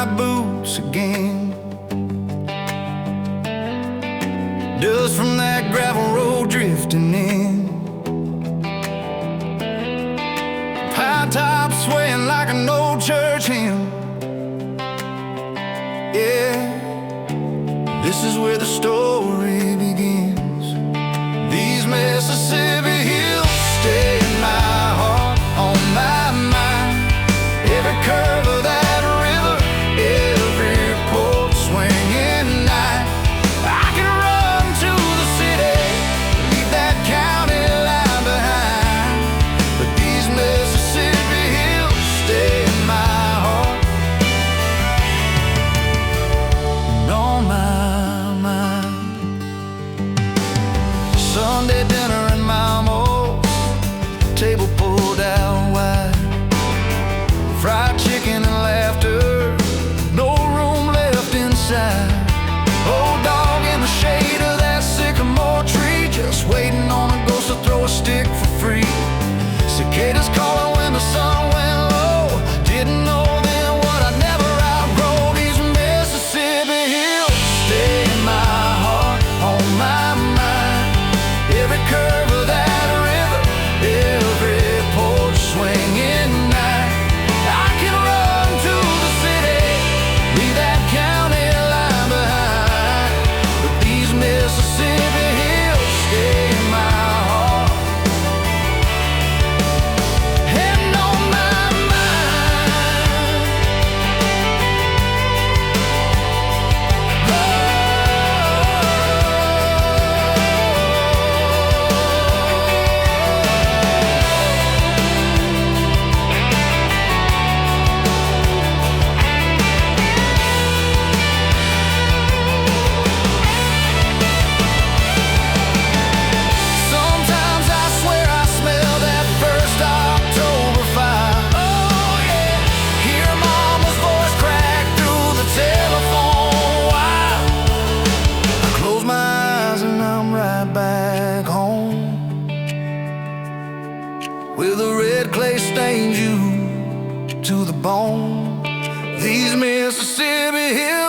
my boots again. Dust from that gravel road drifting in. High top swaying like an old church hymn. Yeah, this is where the story begins. These Mississippi hills stay in my heart, on my mind. Every curve of that river, every port swinging night. I can run to the city, leave that county line behind. But these Mississippi hills stay in my heart and on my mind. Sunday dinner in Mama's, table pulled out wide. Fried chicken and laughter, no room left inside. Old dog in the shade of that sycamore tree, just waiting on a ghost to throw a stick for free. Cicadas calling when the sun went low. Didn't know then what I'd never outgrow. These Mississippi hills stay in my heart, on my mind. Every curve of that river, every porch swinging night. I can run to the city, leave that county line behind. But these Mississippi hills stay in my heart and on my mind. Sometimes I swear I smell that first October fire. Oh yeah, hear Mama's voice crack through the telephone wire. I close my eyes and I'm right back home, where the red clay stains you to the bone. These Mississippi hills